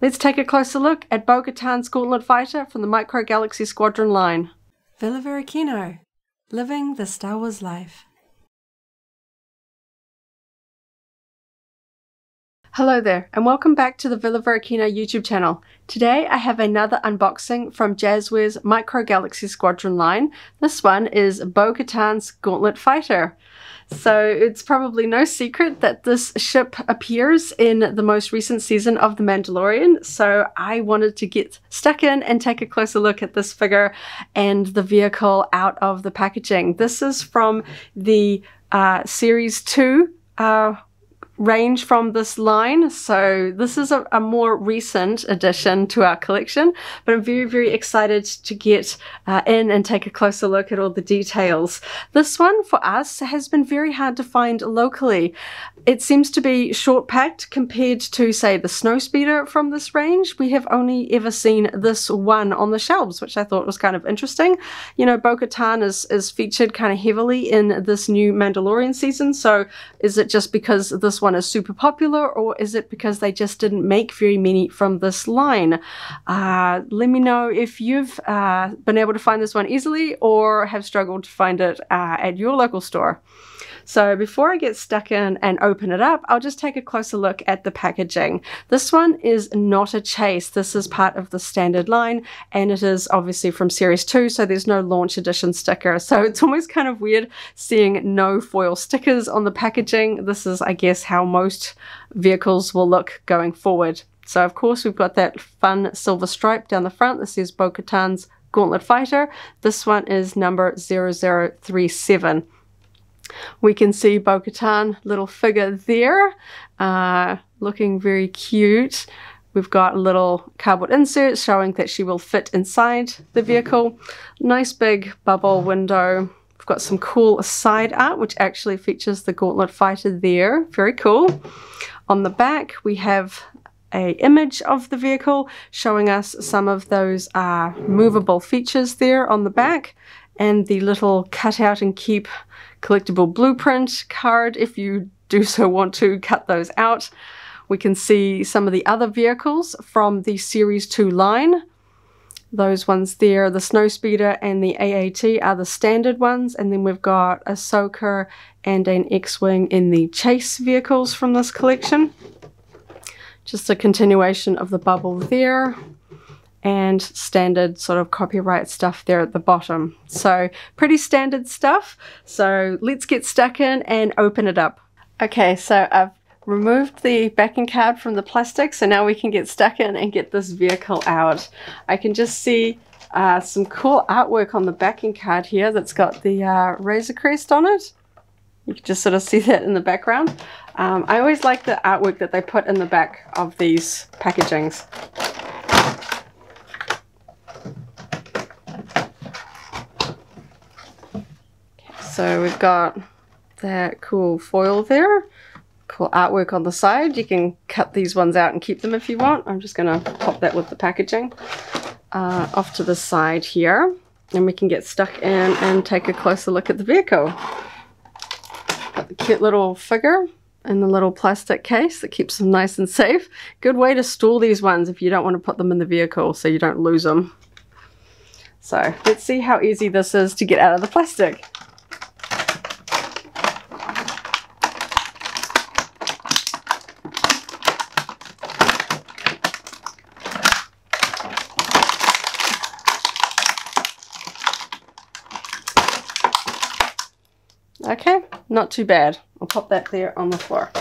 Let's take a closer look at Bo-Katan's Gauntlet fighter from the Micro Galaxy Squadron line. Varykino, living the Star Wars life. Hello there, and welcome back to the Varykino YouTube channel. Today I have another unboxing from Jazware's Micro Galaxy Squadron line. This one is Bo-Katan's Gauntlet fighter. So it's probably no secret that this ship appears in the most recent season of The Mandalorian, so I wanted to get stuck in and take a closer look at this figure and the vehicle out of the packaging. This is from the Series 2 range from this line, so this is a more recent addition to our collection, but I'm very excited to get in and take a closer look at all the details. This one for us has been very hard to find locally. It seems to be short packed compared to, say, the Snowspeeder from this range. We have only ever seen this one on the shelves, which I thought was kind of interesting. You know, Bo-Katan is featured kind of heavily in this new Mandalorian season, so is it just because this one is super popular, or is it because they just didn't make very many from this line? Let me know if you've been able to find this one easily or have struggled to find it at your local store. So before I get stuck in and open it up, I'll just take a closer look at the packaging. This one is not a chase. This is part of the standard line, and it is obviously from Series 2, so there's no launch edition sticker. So it's almost kind of weird seeing no foil stickers on the packaging. This is, I guess, how most vehicles will look going forward. So of course we've got that fun silver stripe down the front that says Bo-Katan's Gauntlet fighter. This one is number 0037. We can see Bo-Katan, little figure there, looking very cute. We've got little cardboard inserts showing that she will fit inside the vehicle. Nice big bubble window. We've got some cool side art, which actually features the Gauntlet fighter there. Very cool. On the back, we have an image of the vehicle showing us some of those movable features there on the back, and the little cut out and keep collectible blueprint card if you do so want to cut those out. We can see some of the other vehicles from the Series 2 line. Those ones there, the Snowspeeder and the AAT are the standard ones, and then we've got a SWTOR and an X-Wing in the chase vehicles from this collection. Just a continuation of the bubble there, and standard sort of copyright stuff there at the bottom. So pretty standard stuff. So let's get stuck in and open it up. Okay, so I've removed the backing card from the plastic, so now we can get stuck in and get this vehicle out. I can just see some cool artwork on the backing card here that's got the Razor Crest on it. You can just sort of see that in the background. I always like the artwork that they put in the back of these packagings. So we've got that cool foil there, cool artwork on the side. You can cut these ones out and keep them if you want. I'm just going to pop that with the packaging off to the side here, and we can get stuck in and take a closer look at the vehicle. Got the cute little figure in the little plastic case that keeps them nice and safe. Good way to store these ones if you don't want to put them in the vehicle so you don't lose them. So let's see how easy this is to get out of the plastic. Okay, not too bad. I'll pop that there on the floor.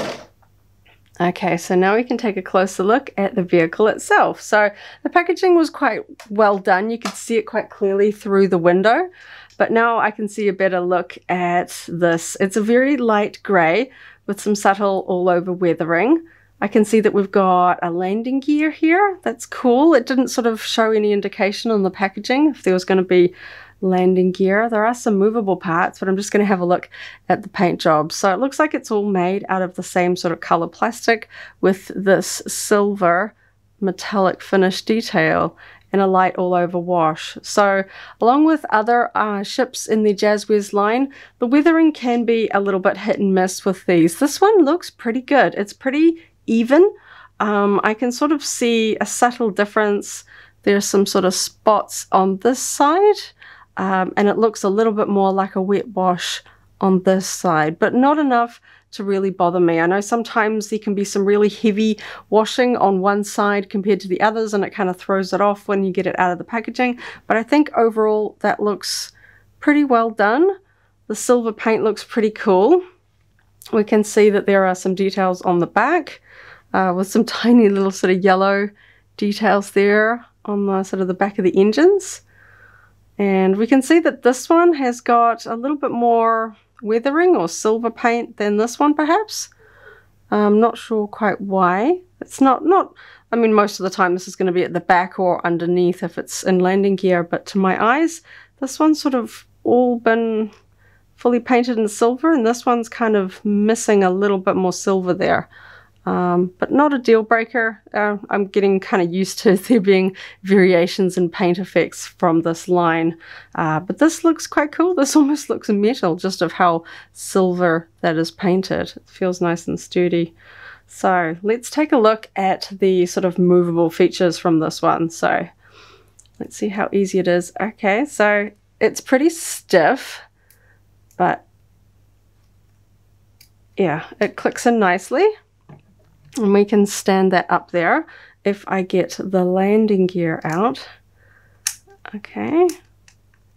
Okay, so now we can take a closer look at the vehicle itself. So the packaging was quite well done. You could see it quite clearly through the window, but now I can see a better look at this. It's a very light grey with some subtle all over weathering. I can see that we've got a landing gear here. That's cool. It didn't sort of show any indication on the packaging if there was going to be landing gear. There are some movable parts, but I'm just going to have a look at the paint job. So it looks like it's all made out of the same sort of color plastic with this silver metallic finish detail and a light all over wash. So along with other ships in the Jazwares line, the weathering can be a little bit hit and miss with these. This one looks pretty good. It's pretty even. I can sort of see a subtle difference. There's some sort of spots on this side, and it looks a little bit more like a wet wash on this side, but not enough to really bother me. I know sometimes there can be some really heavy washing on one side compared to the others, and it kind of throws it off when you get it out of the packaging, but I think overall that looks pretty well done. The silver paint looks pretty cool. We can see that there are some details on the back with some tiny little sort of yellow details there on the sort of the back of the engines. And we can see that this one has got a little bit more weathering or silver paint than this one perhaps. I'm not sure quite why. It's not, I mean, most of the time this is going to be at the back or underneath if it's in landing gear, but to my eyes, this one's sort of all been fully painted in silver, and this one's kind of missing a little bit more silver there. But not a deal breaker. I'm getting kind of used to there being variations in paint effects from this line. But this looks quite cool. This almost looks metal, just of how silver that is painted. It feels nice and sturdy. So let's take a look at the sort of movable features from this one. So let's see how easy it is. Okay, so it's pretty stiff, but yeah, it clicks in nicely. And we can stand that up there if I get the landing gear out. Okay.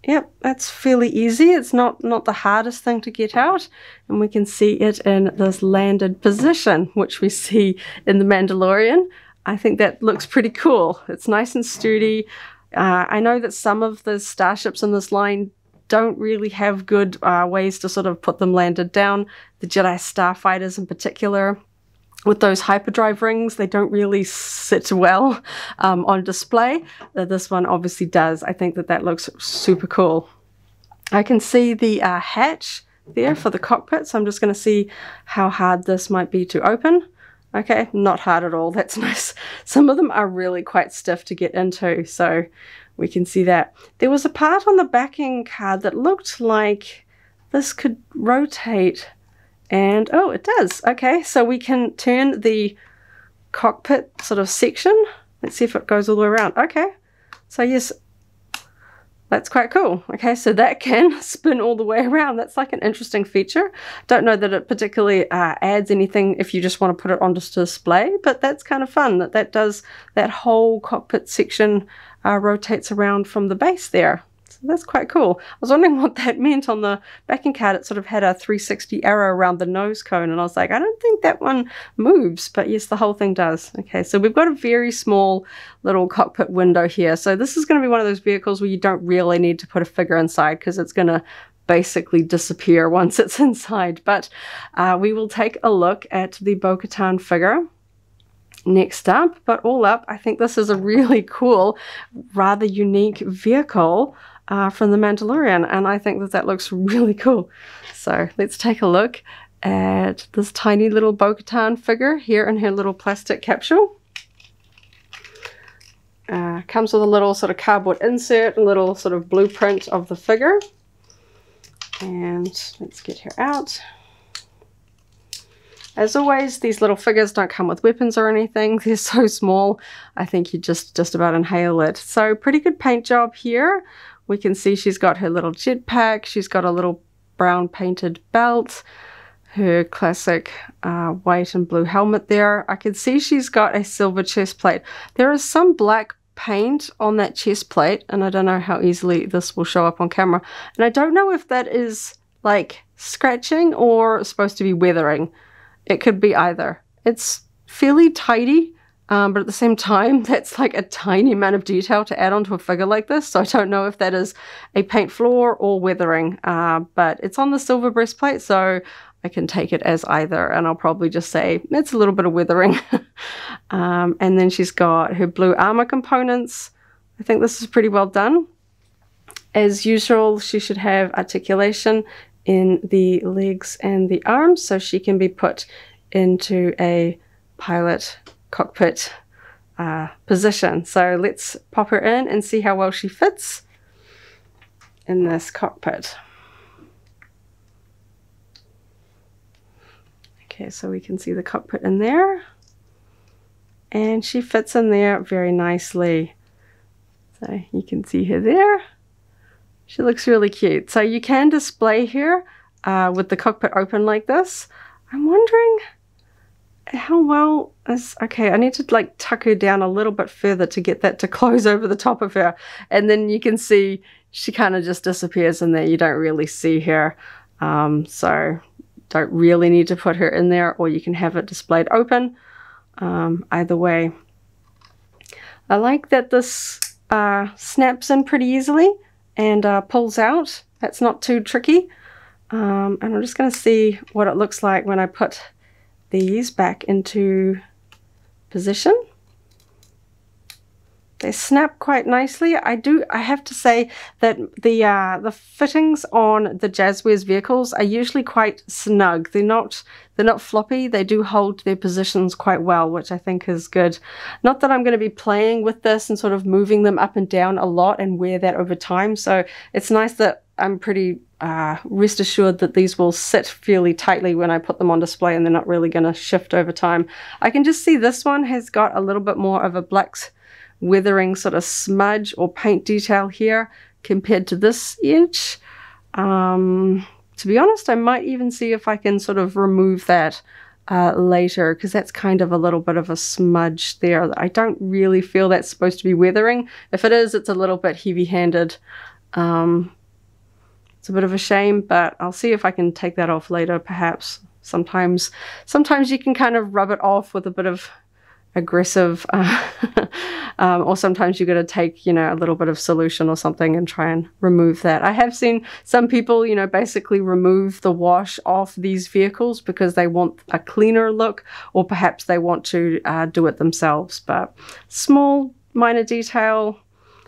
Yep, that's fairly easy. It's not the hardest thing to get out. And we can see it in this landed position, which we see in The Mandalorian. I think that looks pretty cool. It's nice and sturdy. I know that some of the starships in this line don't really have good ways to sort of put them landed down. The Jedi Starfighters in particular, with those hyperdrive rings, they don't really sit well on display. This one obviously does. I think that looks super cool. I can see the hatch there for the cockpit, so I'm just going to see how hard this might be to open. Okay, not hard at all. That's nice. Some of them are really quite stiff to get into, so we can see that. There was a part on the backing card that looked like this could rotate. And oh, it does. Okay, so we can turn the cockpit sort of section. Let's see if it goes all the way around. Okay, so yes, that's quite cool. Okay, so that can spin all the way around. That's like an interesting feature. Don't know that it particularly adds anything if you just want to put it on display, but that's kind of fun that does, that whole cockpit section rotates around from the base there. So that's quite cool. I was wondering what that meant on the backing card. It sort of had a 360 arrow around the nose cone, and I was like, I don't think that one moves, but yes, the whole thing does. Okay, so we've got a very small little cockpit window here. So this is going to be one of those vehicles where you don't really need to put a figure inside, because it's going to basically disappear once it's inside. But we will take a look at the Bo-Katan figure next up. But all up, I think this is a really cool, rather unique vehicle from The Mandalorian, and I think that looks really cool. So let's take a look at this tiny little Bo-Katan figure here in her little plastic capsule. Comes with a little sort of cardboard insert, a little sort of blueprint of the figure. And let's get her out. As always, these little figures don't come with weapons or anything. They're so small, I think you just about inhale it. So pretty good paint job here. We can see she's got her little jetpack. She's got a little brown painted belt. Her classic white and blue helmet there. I can see she's got a silver chest plate. There is some black paint on that chest plate, and I don't know how easily this will show up on camera. And I don't know if that is like scratching or supposed to be weathering. It could be either. It's fairly tidy, but at the same time, that's like a tiny amount of detail to add onto a figure like this. So I don't know if that is a paint flaw or weathering, but it's on the silver breastplate, so I can take it as either, and I'll probably just say it's a little bit of weathering. And then she's got her blue armor components. I think this is pretty well done. As usual, she should have articulation in the legs and the arms, so she can be put into a pilot cockpit position. So let's pop her in and see how well she fits in this cockpit. Okay, so we can see the cockpit in there. and she fits in there very nicely. So you can see her there. She looks really cute. So you can display here with the cockpit open like this. I'm wondering how well is, okay, I need to like tuck her down a little bit further to get that to close over the top of her. And then you can see she kind of just disappears in there. You don't really see her. So don't really need to put her in there, or you can have it displayed open. Either way. I like that this snaps in pretty easily and pulls out. That's not too tricky. And I'm just going to see what it looks like when I put these back into position. They snap quite nicely. I have to say that the fittings on the Jazwares vehicles are usually quite snug. They're not floppy. They do hold their positions quite well, which I think is good. Not that I'm going to be playing with this and sort of moving them up and down a lot and wear that over time. So it's nice that I'm pretty rest assured that these will sit fairly tightly when I put them on display, and they're not really going to shift over time. I can just see this one has got a little bit more of a black weathering sort of smudge or paint detail here compared to this edge. To be honest, I might even see if I can sort of remove that later, because that's kind of a little bit of a smudge there. I don't really feel that's supposed to be weathering. If it is, it's a little bit heavy-handed. It's a bit of a shame, but I'll see if I can take that off later, perhaps. Sometimes you can kind of rub it off with a bit of aggressive or sometimes you're going to take, you know, a little bit of solution or something and try and remove that. I have seen some people, you know, basically remove the wash off these vehicles because they want a cleaner look, or perhaps they want to do it themselves. But small minor detail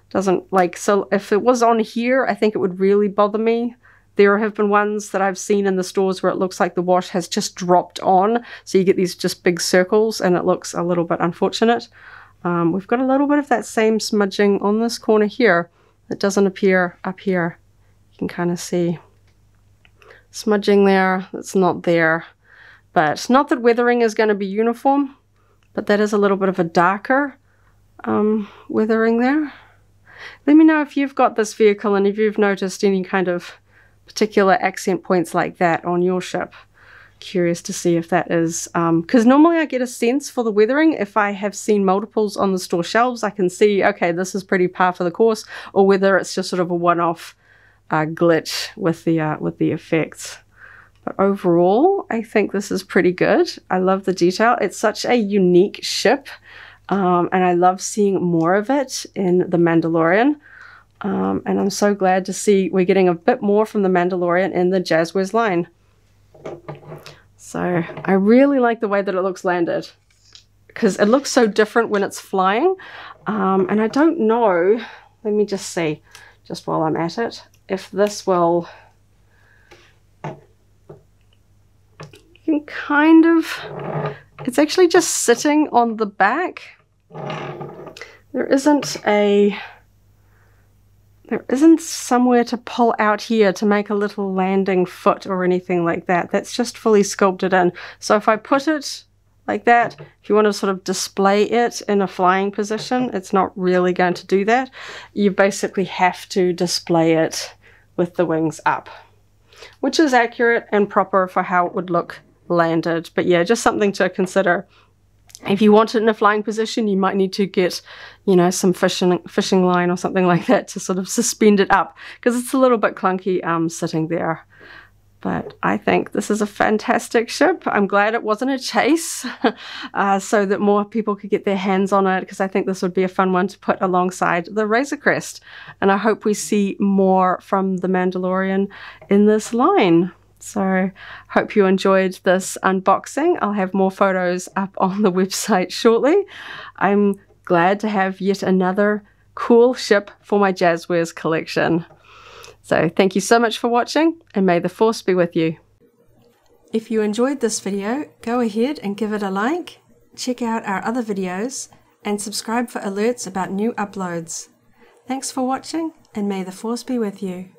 doesn't, like, so if it was on here, I think it would really bother me. There have been ones that I've seen in the stores where it looks like the wash has just dropped on. So you get these just big circles and it looks a little bit unfortunate. We've got a little bit of that same smudging on this corner here that doesn't appear up here. You can kind of see smudging there. It's not there. But not that weathering is going to be uniform, but that is a little bit of a darker weathering there. Let me know if you've got this vehicle and if you've noticed any kind of particular accent points like that on your ship. Curious to see if that is, because normally I get a sense for the weathering if I have seen multiples on the store shelves. I can see, okay, this is pretty par for the course, or whether it's just sort of a one-off glitch with the effects. But overall, I think this is pretty good. I love the detail. It's such a unique ship, and I love seeing more of it in The Mandalorian. And I'm so glad to see we're getting a bit more from The Mandalorian in the Jazwares line. So I really like the way that it looks landed, because it looks so different when it's flying. And I don't know, let me just see, just while I'm at it, if this will, you can kind of, it's actually just sitting on the back. There isn't somewhere to pull out here to make a little landing foot or anything like that. That's just fully sculpted in. So if I put it like that, if you want to sort of display it in a flying position, it's not really going to do that. You basically have to display it with the wings up, which is accurate and proper for how it would look landed. But yeah, just something to consider. If you want it in a flying position, you might need to get, you know, some fishing line or something like that to sort of suspend it up, because it's a little bit clunky sitting there. But I think this is a fantastic ship. I'm glad it wasn't a chase, so that more people could get their hands on it, because I think this would be a fun one to put alongside the Razor Crest. And I hope we see more from The Mandalorian in this line. So hope you enjoyed this unboxing. I'll have more photos up on the website shortly. I'm glad to have yet another cool ship for my Jazwares collection. So thank you so much for watching, and may the Force be with you. If you enjoyed this video, go ahead and give it a like, check out our other videos, and subscribe for alerts about new uploads. Thanks for watching, and may the Force be with you.